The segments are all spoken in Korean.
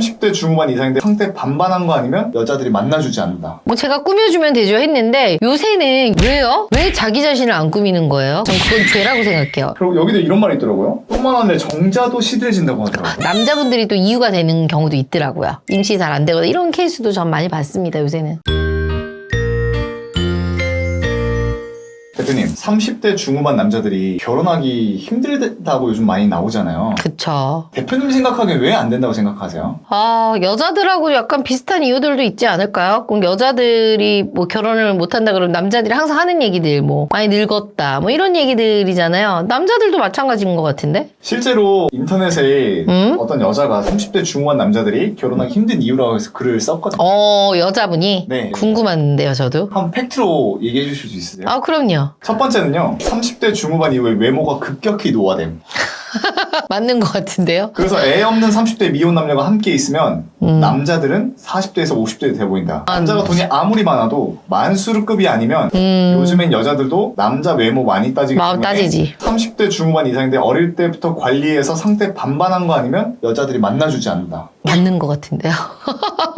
30대 중후반 이상인데 상대 반반한 거 아니면 여자들이 만나주지 않는다. 뭐 제가 꾸며주면 되죠 했는데 요새는 왜요? 왜 자기 자신을 안 꾸미는 거예요? 전 그건 죄라고 생각해요. 그리고 여기도 이런 말이 있더라고요. 뿐만 아니라 정자도 시들해진다고 하더라고요. 남자분들이 또 이유가 되는 경우도 있더라고요. 임시 잘 안 되거나 이런 케이스도 전 많이 봤습니다 요새는. 대표님, 30대 중후반 남자들이 결혼하기 힘들다고 요즘 많이 나오잖아요. 그쵸. 대표님 생각하기엔 왜 안 된다고 생각하세요? 여자들하고 약간 비슷한 이유들도 있지 않을까요? 꼭 여자들이 뭐 결혼을 못한다 그러면 남자들이 항상 하는 얘기들 뭐 많이 늙었다 뭐 이런 얘기들이잖아요. 남자들도 마찬가지인 것 같은데? 실제로 인터넷에 어떤 여자가 30대 중후반 남자들이 결혼하기 힘든 이유라고 해서 글을 썼거든요. 여자분이? 네. 궁금한데요 저도. 한 팩트로 얘기해 주실 수 있으세요? 그럼요. 첫 번째는요, 30대 중후반 이후에 외모가 급격히 노화됨. 맞는 것 같은데요? 그래서 애 없는 30대 미혼 남녀가 함께 있으면 남자들은 40대에서 50대 돼 보인다. 남자가 돈이 아무리 많아도 만수르급이 아니면 요즘엔 여자들도 남자 외모 많이 따지기 때문에 따지지. 30대 중후반 이상인데 어릴 때부터 관리해서 상대 반반한 거 아니면 여자들이 만나주지 않는다. 맞는 것 같은데요.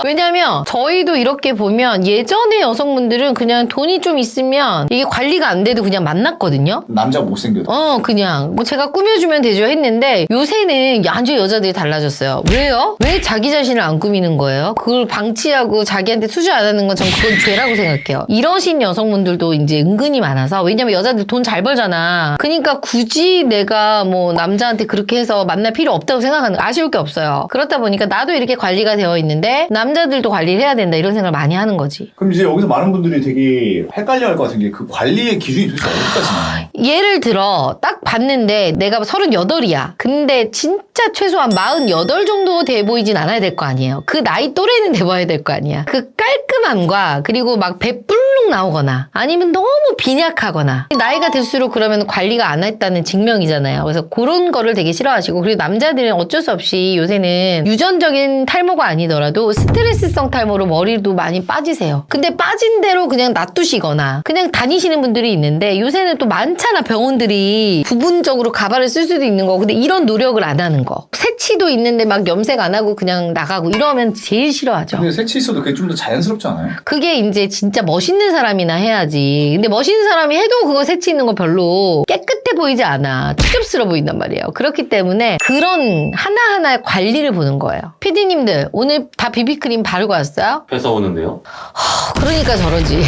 왜냐면 저희도 이렇게 보면 예전에 여성분들은 그냥 돈이 좀 있으면 이게 관리가 안 돼도 그냥 만났거든요. 남자가 못생겨도. 그냥 뭐 제가 꾸며주면 되죠 했는데 요새는 완전 여자들이 달라졌어요. 왜요? 왜 자기 자신을 안 꾸미는 거예요? 그걸 방치하고 자기한테 투자 안 하는 건 전 그건 죄라고 생각해요. 이러신 여성분들도 이제 은근히 많아서 왜냐면 여자들 돈 잘 벌잖아. 그러니까 굳이 내가 뭐 남자한테 그렇게 해서 만날 필요 없다고 생각하는 거 아쉬울 게 없어요. 그렇다 보니까 나도 이렇게 관리가 되어 있는데 남자들도 관리를 해야 된다 이런 생각을 많이 하는 거지. 그럼 이제 여기서 많은 분들이 되게 헷갈려 할 것 같은 게 그 관리의 기준이 도대체 어디까지나. 예를 들어 딱 봤는데 내가 38이야. 근데 진짜 최소한 48 정도 돼 보이진 않아야 될 거 아니에요. 그 나이 또래는 돼 봐야 될 거 아니야. 그 깔끔함과 그리고 막 배 뿔룩 나오거나 아니면 너무 빈약하거나 나이가 들수록 그러면 관리가 안 했다는 증명이잖아요. 그래서 그런 거를 되게 싫어하시고 그리고 남자들은 어쩔 수 없이 요새는 유전적인 탈모가 아니더라도 스트레스성 탈모로 머리도 많이 빠지세요. 근데 빠진 대로 그냥 놔두시거나 그냥 다니시는 분들이 있는데 요새는 또 많잖아. 병원들이 부분적으로 가발을 쓸 수도 있는 거. 근데 이런 노력을 안 하는 거. 새치도 있는데 막 염색 안 하고 그냥 나가고 이러면 제일 싫어하죠. 근데 새치 있어도 그게 좀 더 자연스럽지 않아요? 그게 이제 진짜 멋있는 사람이나 해야지. 근데 멋있는 사람이 해도 그거 새치 있는 거 별로 깨끗해 보이지 않아. 추접스러워 보인단 말이에요. 그렇기 때문에 그런 하나하나의 관리를 보는 거예요. PD님들 오늘 다 비비크림 바르고 왔어요? 회사 오는데요? 그러니까 저러지.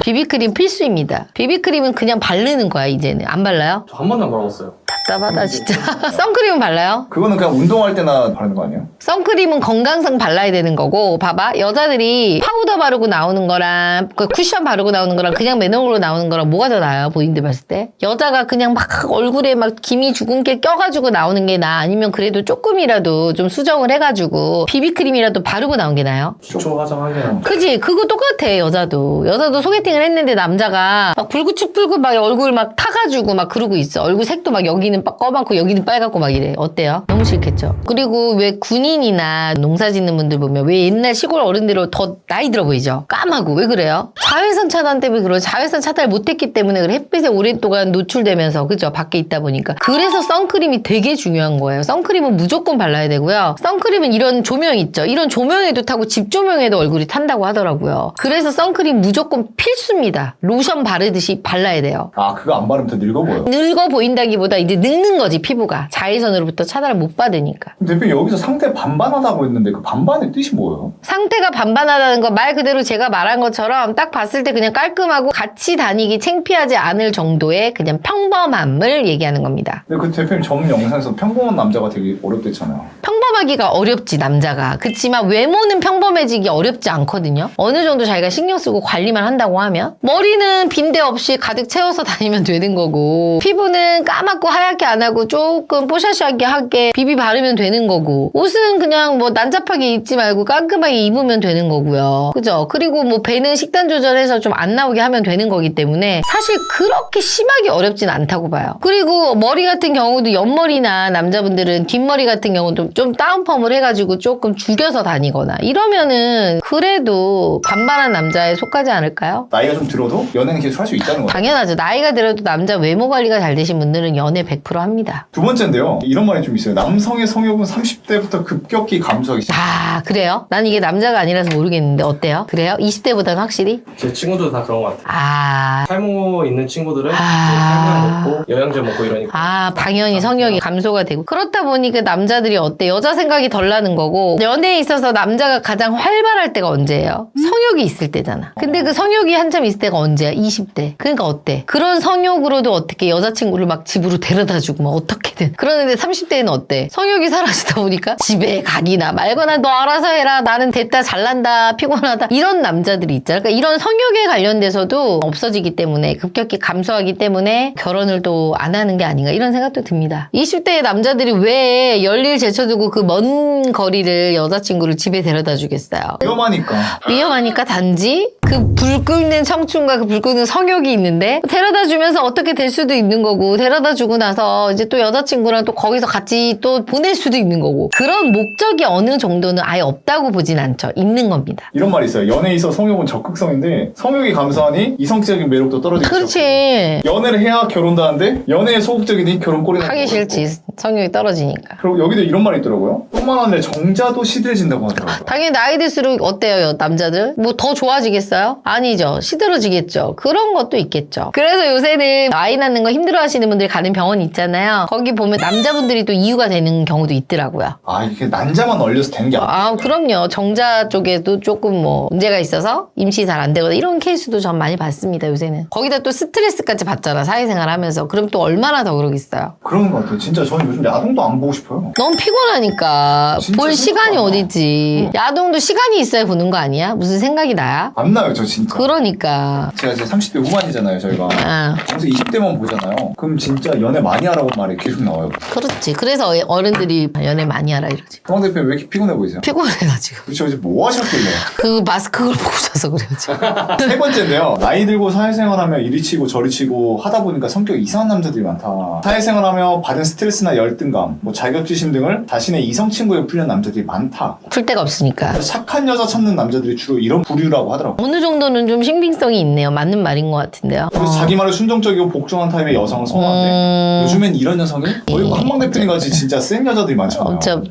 비비크림 필수입니다. 비비크림은 그냥 바르는 거야 이제는. 안 발라요? 저 한 번도 안 발라봤어요. 답답하다 진짜. 선크림은 발라요? 그거는 그냥 운동할 때나 바르는 거 아니에요? 선크림은 건강상 발라야 되는 거고 봐봐 여자들이 파우더 바르고 나오는 거랑 그 쿠션 바르고 나오는 거랑 그냥 맨얼로 나오는 거랑 뭐가 더 나아요? 본인들 봤을 때? 여자가 그냥 막 얼굴에 막 기미 주근깨 껴가지고 나오는 게 나아? 아니면 그래도 조금이라도 좀 수정을 해가지고 비비크림이라도 바르고 나온 게 나아요? 기초 화장하게요. 그지? 그거 똑같아 여자도 소개팅을 했는데 남자가 막 불구축 불고 막 얼굴 막 타가지고 막 그러고 있어. 얼굴 색도 막 여기는 검맣고 여기는 빨갛고 막 이래. 어때요? 너무 싫겠죠? 그리고 왜 군인이나 농사 짓는 분들 보면 왜 옛날 시골 어른들은 더 나이 들어 보이죠? 까마고 왜 그래요? 자외선 차단 때문에 그러죠. 자외선 차단을 못했기 때문에 그래. 햇빛에 오랫동안 노출되면서 그죠? 밖에 있다 보니까. 그래서 선크림이 되게 중요한 거예요. 선크림은 무조건 발라야 되고요. 선크림은 이런 조명 있죠? 이런 조명에도 타고 집 조명에도 얼굴이 탄다고 하더라고요. 그래서 선크림 무조건 필수입니다. 로션 바르듯이 발라야 돼요. 그거 안 바르면 더 늙어 보여. 늙어 보인다기보다 이제 늙는 거지 피부가. 자외선으로부터 차단을 못 받으니까. 대표님 여기서 상태 반반하다고 했는데 그 반반의 뜻이 뭐예요? 상태가 반반하다는 거 말 그대로 제가 말한 것처럼 딱 봤을 때 그냥 깔끔하고 같이 다니기 창피하지 않을 정도의 그냥 평범함을 얘기하는 겁니다. 근데 그 대표님 전 영상에서 평범한 남자가 되게 어렵댔잖아요. 평범하기가 어렵지 남자가. 그치만 외모는 평범해지기 어렵지 않거든요. 어느 정도 자기가 신경 쓰고 관리만 한다고 하면 머리는 빈대 없이 가득 채워서 다니면 되는 거고 피부는 까맣고 하얗게 안 하고 조금 뽀샤시하게 하게 비비 바르면 되는 거고 옷은 그냥 뭐 난잡하게 입지 말고 깔끔하게 입으면 되는 거고요. 그죠? 그리고 뭐 배는 식단 조절해서 좀 안 나오게 하면 되는 거기 때문에 사실 그렇게 심하게 어렵진 않다고 봐요. 그리고 머리 같은 경우도 옆머리나 남자분들은 뒷머리 같은 경우도 좀 다운펌을 해가지고 조금 죽여서 다니거나 이러면은 그래도 반반한 남자에 속하지 않을까요? 나이가 좀 들어도 연애는 계속 할 수 있다는 거예요. 당연하죠. 나이가 들어도 남자 외모 관리가 잘 되신 분들은 연애 100% 100% 합니다. 두 번째인데요. 이런 말이 좀 있어요. 남성의 성욕은 30대부터 급격히 감소하기 시작. 아, 그래요? 난 이게 남자가 아니라서 모르겠는데 어때요? 그래요? 20대보다는 확실히? 제 친구들 다 그런 것 같아요. 아, 탈모 있는 친구들은 이제 아. 탈모 먹고 영양제 먹고 이러니까. 아, 당연히 성욕이 감소가 되고. 그렇다 보니까 남자들이 어때? 여자 생각이 덜 나는 거고. 연애에 있어서 남자가 가장 활발할 때가 언제예요? 성욕이 있을 때잖아. 근데 그 성욕이 한참 있을 때가 언제야? 20대. 그러니까 어때? 그런 성욕으로도 어떻게 여자친구를 막 집으로 데려다 주고 막 어떻게든. 그러는데 30대는 어때? 성욕이 사라지다 보니까 집에 가기나 말거나 너 알아서 해라. 나는 됐다, 잘난다, 피곤하다. 이런 남자들이 있잖아. 그러니까 이런 성욕에 관련돼서도 없어지기 때문에 급격히 감소하기 때문에 결혼을 또 안 하는 게 아닌가 이런 생각도 듭니다. 20대의 남자들이 왜 열일 제쳐두고 그 먼 거리를 여자친구를 집에 데려다 주겠어요? 위험하니까. 위험하니까 단지 그 불 끓는 청춘과 그 불 끓는 성욕이 있는데 데려다 주면서 어떻게 될 수도 있는 거고 데려다 주고 나서 이제 또 여자친구랑 또 거기서 같이 또 보낼 수도 있는 거고 그런 목적이 어느 정도는 아예 없다고 보진 않죠. 있는 겁니다. 이런 말이 있어요. 연애에 있어 성욕은 적극성인데 성욕이 감소하니 이성적인 매력도 떨어지기 시작하고. 그렇지. 연애를 해야 결혼도 하는데 연애에 소극적이니 결혼 꼴이나 하기 싫지. 성욕이 떨어지니까. 그리고 여기도 이런 말이 있더라고요. 뿐만 아니라 정자도 시들해진다고 하더라고요. 당연히 나이 들수록 어때요, 남자들? 뭐 더 좋아지겠어요? 아니죠. 시들어지겠죠. 그런 것도 있겠죠. 그래서 요새는 아이 낳는 거 힘들어 하시는 분들이 가는 병원 있잖아요. 거기 보면 남자분들이 또 이유가 되는 경우도 있더라고요. 아, 이게 난자만 얼려서 되는 게 아니야. 아, 그럼요. 정자 쪽에도 조금 뭐 문제가 있어서 임시 잘 안 되거나 이런 케이스도 전 많이 봤습니다, 요새는. 거기다 또 스트레스까지 받잖아, 사회생활 하면서. 그럼 또 얼마나 더 그러겠어요. 그런 것 같아요. 진짜 저는 요즘 야동도 안 보고 싶어요. 너무 피곤하니까 진짜 볼 시간이 생각보다. 어딨지. 야동도 시간이 있어야 보는 거 아니야? 무슨 생각이 나야? 안 나요, 저 진짜. 그러니까. 제가 이제 30대 후반이잖아요, 저희가. 아, 평소 20대만 보잖아요. 그럼 진짜 연애 많이 하라고 말이 계속 나와요. 그렇지. 그래서 어른들이 연애 많이 하라 이러지. 황 대표님 왜 이렇게 피곤해 보이세요? 피곤해가지고. 그쵸, 이제 뭐 하셨길래. 그 마스크 걸 보고 자서 그래야지. 세 번째인데요. 나이 들고 사회생활하며 이리 치고 저리 치고 하다 보니까 성격이 이상한 남자들이 많다. 사회생활하며 받은 스트레스나 열등감, 뭐 자격지심 등을 자신의 이성 친구에 풀려는 남자들이 많다. 풀 데가 없으니까. 착한 여자 찾는 남자들이 주로 이런 부류라고 하더라고요. 어느 정도는 좀 신빙성이 있네요. 맞는 말인 것 같은데요. 그래서 자기 말에 순종적이고 복종한 타입의 여성을 선호하는데 요즘엔 이런 여성이 거의 뭐 한방 대표님 같이 진짜 센 여자들이 많잖아요. 나처럼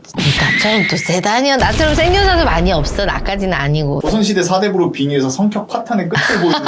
또 세다니요. 나처럼 센 여자도 많이 없어. 나까지는 아니고. 조선시대 사대부로 빙의해서 성격 파탄의 끝을 보여주는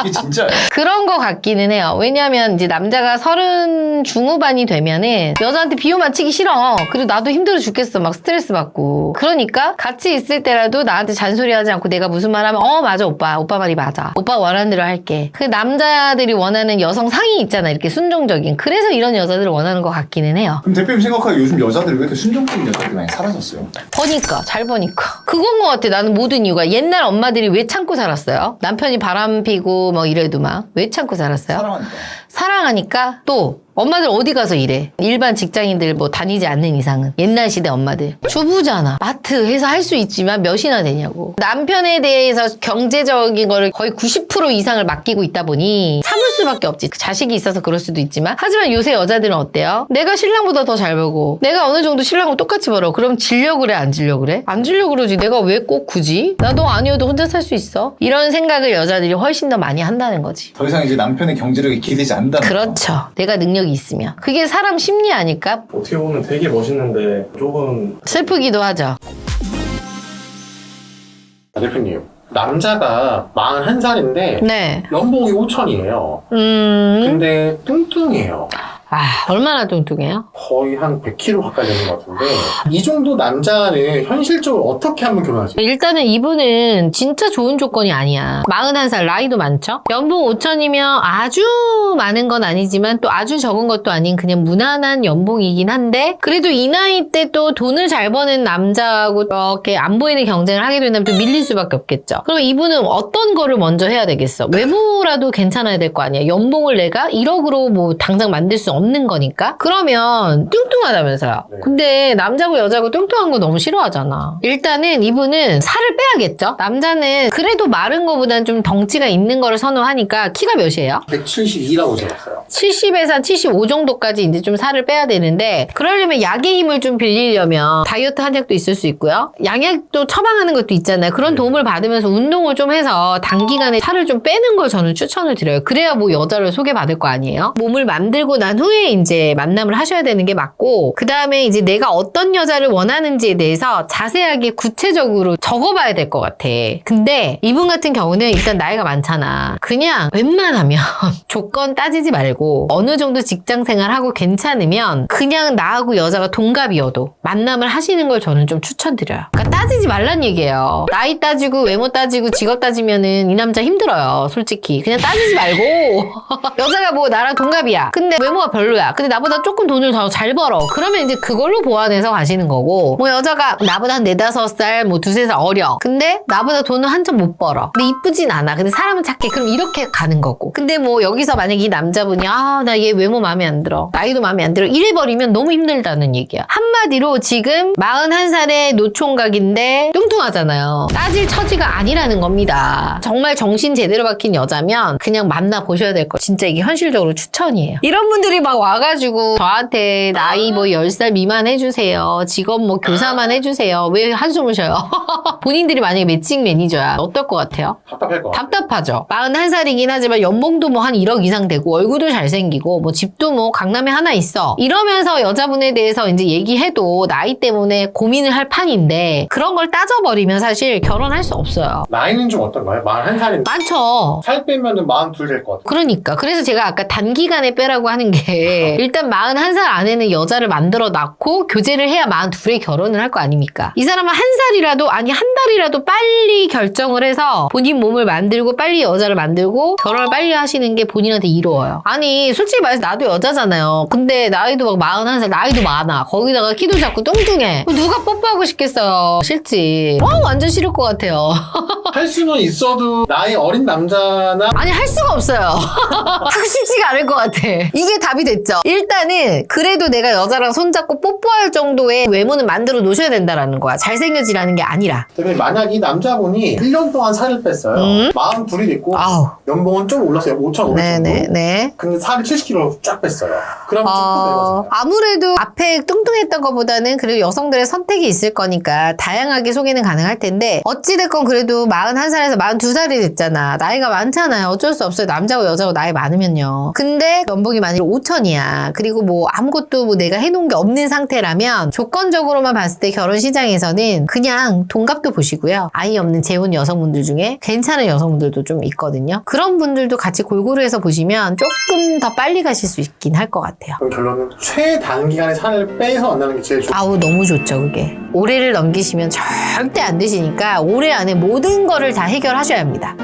이게 진짜예요. 그런 거 같기는 해요. 왜냐면 이제 남자가 30 중후반이 되면은 여자한테 비유 맞히기 싫어. 그리고 나도 힘들어 죽겠어. 막 스트레스 받고. 그러니까 같이 있을 때라도 나한테 잔소리 하지 않고 내가 무슨 말 하면 맞아 오빠. 오빠 말이 맞아. 오빠 원하는 대로 할게. 그 남자들이 원하는 여성 상이 있잖아. 이렇게 순종적인. 그래서 이런 여자들을 원하는 것 같기는 해요. 그럼 대표님 생각하기에 요즘 여자들이 왜 이렇게 순종적인 여자들이 많이 사라졌어요? 버니까 잘 버니까 그건 것 같아. 나는 모든 이유가 옛날 엄마들이 왜 참고 살았어요? 남편이 바람 피고 뭐 이래도 막 왜 참고 살았어요? 사랑하니까. 사랑하니까 또 엄마들 어디 가서 일해? 일반 직장인들 뭐 다니지 않는 이상은. 옛날 시대 엄마들. 주부잖아. 마트, 회사 할 수 있지만 몇이나 되냐고. 남편에 대해서 경제적인 거를 거의 90% 이상을 맡기고 있다 보니 참을 수밖에 없지. 자식이 있어서 그럴 수도 있지만. 하지만 요새 여자들은 어때요? 내가 신랑보다 더 잘 벌고 내가 어느 정도 신랑하고 똑같이 벌어. 그럼 질려 그래? 안 질려 그래? 안 질려 그러지. 내가 왜 꼭 굳이? 나 너 아니어도 혼자 살 수 있어. 이런 생각을 여자들이 훨씬 더 많이 한다는 거지. 더 이상 이제 남편의 경제력이 기대지 않는다는 거. 그렇죠. 내가 능력이 있으면. 그게 사람 심리 아닐까? 어떻게 보면 되게 멋있는데 조금 슬프기도 하죠. 대표님, 남자가 41살인데 네. 연봉이 5천이에요. 근데 뚱뚱해요. 얼마나 뚱뚱해요? 거의 한 100kg 가까이 되는 것 같은데 이 정도 남자는 현실적으로 어떻게 하면 결혼하지? 일단은 이분은 진짜 좋은 조건이 아니야. 41살 나이도 많죠? 연봉 5천이면 아주 많은 건 아니지만 또 아주 적은 것도 아닌 그냥 무난한 연봉이긴 한데 그래도 이 나이 때 또 돈을 잘 버는 남자하고 이렇게 안 보이는 경쟁을 하게 된다면 또 밀릴 수밖에 없겠죠. 그럼 이분은 어떤 거를 먼저 해야 되겠어? 외모라도 괜찮아야 될 거 아니야. 연봉을 내가 1억으로 뭐 당장 만들 수 없는 거니까. 그러면 뚱뚱하다면서요. 네. 근데 남자고 여자고 뚱뚱한 거 너무 싫어하잖아. 일단은 이분은 살을 빼야겠죠. 남자는 그래도 마른 거보다는 좀 덩치가 있는 거를 선호하니까 키가 몇이에요? 172라고 적었어요. 70에서 75 정도까지 이제 좀 살을 빼야 되는데 그러려면 약의 힘을 좀 빌리려면 다이어트 한약도 있을 수 있고요. 양약도 처방하는 것도 있잖아요. 그런 도움을 받으면서 운동을 좀 해서 단기간에 살을 좀 빼는 걸 저는 추천을 드려요. 그래야 뭐 여자를 소개받을 거 아니에요. 몸을 만들고 난 후에 후에 이제 만남을 하셔야 되는 게 맞고, 그 다음에 이제 내가 어떤 여자를 원하는지에 대해서 자세하게 구체적으로 적어봐야 될 것 같아. 근데 이분 같은 경우는 일단 나이가 많잖아. 그냥 웬만하면 조건 따지지 말고 어느 정도 직장 생활하고 괜찮으면 그냥 나하고 여자가 동갑이어도 만남을 하시는 걸 저는 좀 추천드려요. 그러니까 따지지 말란 얘기예요. 나이 따지고 외모 따지고 직업 따지면은 이 남자 힘들어요. 솔직히. 그냥 따지지 말고 여자가 뭐 나랑 동갑이야. 근데 외모가 별로야. 근데 나보다 조금 돈을 더 잘 벌어. 그러면 이제 그걸로 보완해서 가시는 거고, 뭐 여자가 나보다 한 4-5살 뭐 2-3살 어려. 근데 나보다 돈을 한 점 못 벌어. 근데 이쁘진 않아. 근데 사람은 착해. 그럼 이렇게 가는 거고. 근데 뭐 여기서 만약에 이 남자분이 나 얘 외모 마음에 안 들어. 나이도 마음에 안 들어. 이래버리면 너무 힘들다는 얘기야. 한마디로 지금 41살의 노총각인데 뚱뚱하잖아요. 따질 처지가 아니라는 겁니다. 정말 정신 제대로 박힌 여자면 그냥 만나보셔야 될 거. 진짜 이게 현실적으로 추천이에요. 이런 분들이 막 와가지고 저한테 나이 뭐 10살 미만 해주세요. 직업 뭐 교사만 해주세요. 왜 한숨을 쉬어요? 본인들이 만약에 매칭 매니저야. 어떨 것 같아요? 답답할 것 같아. 답답하죠. 41살이긴 하지만 연봉도 뭐 한 1억 이상 되고 얼굴도 잘생기고 뭐 집도 뭐 강남에 하나 있어. 이러면서 여자분에 대해서 이제 얘기해도 나이 때문에 고민을 할 판인데, 그런 걸 따져버리면 사실 결혼할 수 없어요. 나이는 좀 어떤가요? 41살인데 많죠. 살 빼면은 42 될 것 같아. 그러니까. 그래서 제가 아까 단기간에 빼라고 하는 게 일단 41살 안에는 여자를 만들어 놨고 교제를 해야 42에 결혼을 할 거 아닙니까? 이 사람은 한 살이라도, 아니 한 달이라도 빨리 결정을 해서 본인 몸을 만들고 빨리 여자를 만들고 결혼을 빨리 하시는 게 본인한테 이로워요. 아니 솔직히 말해서 나도 여자잖아요. 근데 나이도 막 41살, 나이도 많아. 거기다가 키도 작고 뚱뚱해. 누가 뽀뽀하고 싶겠어요. 싫지. 완전 싫을 것 같아요. 할 수는 있어도 나이 어린 남자나 아니 할 수가 없어요. 하고 싶지가 않을 것 같아. 이게 답이 됐죠. 일단은 그래도 내가 여자랑 손잡고 뽀뽀할 정도의 외모는 만들어 놓으셔야 된다라는 거야. 잘생겨지라는 게 아니라. 근데 만약 이 남자분이 1년 동안 살을 뺐어요. 42이 됐고 아우. 연봉은 좀 올랐어요. 5,500 정도. 네네네. 근데 살이 70kg 쫙 뺐어요. 그러면 좀 내려가잖아요. 아무래도 앞에 뚱뚱했던 것보다는 그래도 여성들의 선택이 있을 거니까 다양하게 소개는 가능할 텐데, 어찌됐건 그래도 41살에서 42살이 됐잖아. 나이가 많잖아요. 어쩔 수 없어요. 남자고 여자고 나이 많으면요. 근데 연봉이 만약에 5천이야. 그리고 뭐 아무것도 뭐 내가 해놓은 게 없는 상태라면 조건적으로만 봤을 때 결혼 시장에서는 그냥 동갑도 보시고요. 아이 없는 재혼 여성분들 중에 괜찮은 여성분들도 좀 있거든요. 그런 분들도 같이 골고루 해서 보시면 조금 더 빨리 가실 수 있긴 할 것 같아요. 그럼 결론은 최단기간에 살을 빼서 만나는 게 제일 좋아요. 아우 너무 좋죠 그게. 올해를 넘기시면 절대 안 되시니까 올해 안에 모든 거를 다 해결하셔야 합니다.